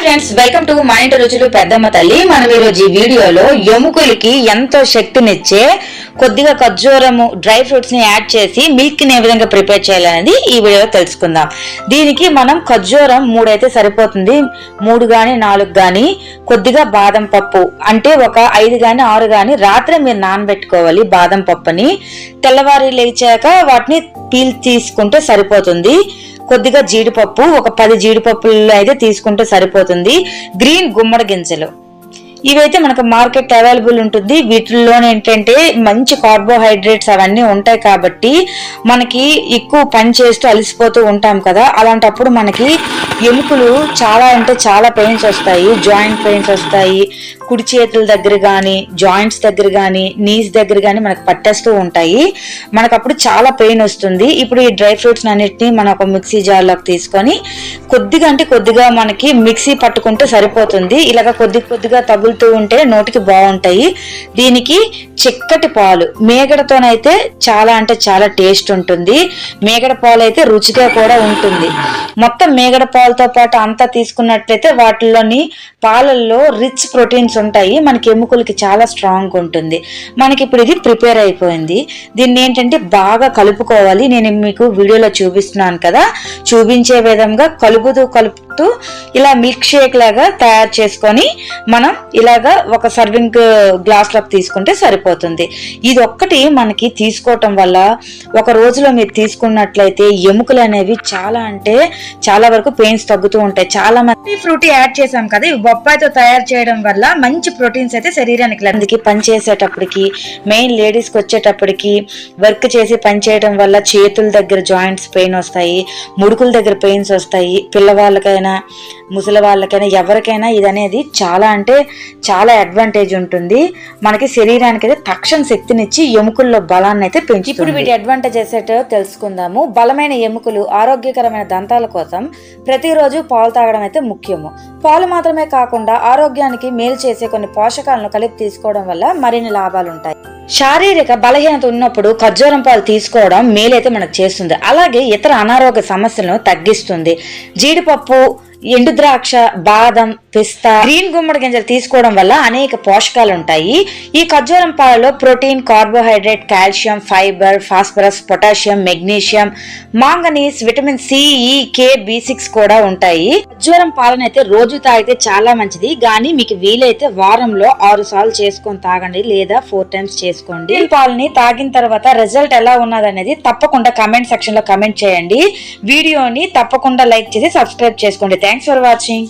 Friends, welcome to మా ఇంటి రుచులు పెద్దమ్మ తల్లి. మనం ఈరోజు ఈ వీడియోలో ఎముకలకి ఎంతో శక్తినిచ్చే కొద్దిగా ఖర్జూరము డ్రై ఫ్రూట్స్ ని యాడ్ చేసి మిల్క్ ని ఏ విధంగా ప్రిపేర్ చేయాలనేది ఈ వీడియోలో తెలుసుకుందాం. దీనికి మనం ఖర్జూరం 3 అయితే సరిపోతుంది. 3 గాని 4 గాని కొద్దిగా బాదం పప్పు అంటే ఒక 5 గాని 6 గాని రాత్రి మీరు నానబెట్టుకోవాలి. బాదం పప్పుని తెల్లవారి లేచాక వాటిని పీల్ తీసుకుంటే సరిపోతుంది. కొద్దిగా జీడిపప్పు ఒక 10 జీడిపప్పులు అయితే తీసుకుంటే సరిపోతుంది. గ్రీన్ గుమ్మడి గింజలు ఇవైతే మనకు మార్కెట్ అవైలబుల్ ఉంటుంది. వీటిల్లోనే ఏంటంటే మంచి కార్బోహైడ్రేట్స్ అవన్నీ ఉంటాయి కాబట్టి మనకి ఎక్కువ పని చేస్తూ అలసిపోతూ ఉంటాం కదా, అలాంటప్పుడు మనకి ఎముకలు చాలా పెయిన్స్ వస్తాయి. జాయింట్ పెయిన్స్ వస్తాయి. కుడి చేతుల దగ్గర కానీ జాయింట్స్ దగ్గర కానీ నీస్ దగ్గర కానీ మనకు పట్టేస్తూ ఉంటాయి. మనకు అప్పుడు చాలా పెయిన్ వస్తుంది. ఇప్పుడు ఈ డ్రై ఫ్రూట్స్ అన్నిటిని మనం ఒక మిక్సీ జార్లోకి తీసుకొని కొద్దిగా మనకి మిక్సీ పట్టుకుంటే సరిపోతుంది. ఇలాగ కొద్దిగా తగులుతూ ఉంటే నోటికి బాగుంటాయి. దీనికి చిక్కటి పాలు మేగడతోనైతే చాలా టేస్ట్ ఉంటుంది. మేగడ పాలు అయితే రుచిగా కూడా ఉంటుంది. మొత్తం మేగడ పాలతో పాటు అంతా తీసుకున్నట్లయితే వాటిలోని పాలల్లో రిచ్ ప్రోటీన్స్ ఉంటాయి. మనకి ఎముకలకి చాలా స్ట్రాంగ్ ఉంటుంది. మనకి ఇప్పుడు ఇది ప్రిపేర్ అయిపోయింది. దీన్ని ఏంటంటే బాగా కలుపుకోవాలి. నేను మీకు వీడియోలో చూపిస్తున్నాను కదా, చూపించే విధంగా కలుపుతూ ఇలా మిల్క్ షేక్ లాగా తయారు చేసుకొని మనం ఇలాగా ఒక సర్వింగ్ గ్లాస్ లోకి తీసుకుంటే సరిపోతుంది. ఇది ఒక్కటి మనకి తీసుకోవటం వల్ల ఒక రోజులో మీరు తీసుకున్నట్లయితే ఎముకలు అనేవి చాలా వరకు పెయిన్స్ తగ్గుతూ ఉంటాయి. చాలా మంది ఫ్రూటీ యాడ్ చేసాం కదా, ఇవి బొప్పాయితో తయారు చేయడం వల్ల మంచి ప్రోటీన్స్ అయితే శరీరానికి అందుకే పని చేసేటప్పటికి మెయిన్ లేడీస్ కి వచ్చేటప్పటికి వర్క్ చేసి పని చేయడం వల్ల చేతుల దగ్గర జాయింట్స్ పెయిన్ వస్తాయి, ముడుకుల దగ్గర పెయిన్స్ వస్తాయి. పిల్లవాళ్ళకైనా ముసలి వాళ్ళకైనా ఎవరికైనా ఇది అనేది చాలా అడ్వాంటేజ్ ఉంటుంది. మనకి శరీరానికి అయితే తక్షణ శక్తినిచ్చి ఎముకల్లో బలాన్ని అయితే పెంచి. ఇప్పుడు వీటి అడ్వాంటేజెస్ ఏంటో తెలుసుకుందాము. బలమైన ఎముకలు, ఆరోగ్యకరమైన దంతాల కోసం ప్రతిరోజు పాలు తాగడం అయితే ముఖ్యము. పాలు మాత్రమే కాకుండా ఆరోగ్యానికి మేలు చేసే కొన్ని పోషకాలను కలిపి తీసుకోవడం వల్ల మరిన్ని లాభాలు ఉంటాయి. శారీరక బలహీనత ఉన్నప్పుడు ఖర్జూరం పాలు తీసుకోవడం మేలైతే మనకు చేస్తుంది. అలాగే ఇతర అనారోగ్య సమస్యలను తగ్గిస్తుంది. జీడిపప్పు, ఎండు ద్రాక్ష, బాదం, పిస్తా, గ్రీన్ గుమ్మడి గింజలు తీసుకోవడం వల్ల అనేక పోషకాలు ఉంటాయి. ఈ ఖర్జూరం పాలలో protein, carbohydrate, calcium, fibre, phosphorus, potassium, magnesium, manganese, vitamin C, E, K, B6 కూడా ఉంటాయి. ఖర్జూరం పాలన అయితే రోజు తాగితే చాలా మంచిది. కానీ మీకు వీలైతే వారంలో 6 సార్లు చేసుకొని తాగండి, లేదా 4 టైమ్స్ చేసుకోండి. ఈ పాలని తాగిన తర్వాత రిజల్ట్ ఎలా ఉన్నదనేది తప్పకుండా కమెంట్ సెక్షన్ లో కమెంట్ చేయండి. వీడియోని తప్పకుండా లైక్ చేసి సబ్స్క్రైబ్ చేసుకోండి. Thanks for watching.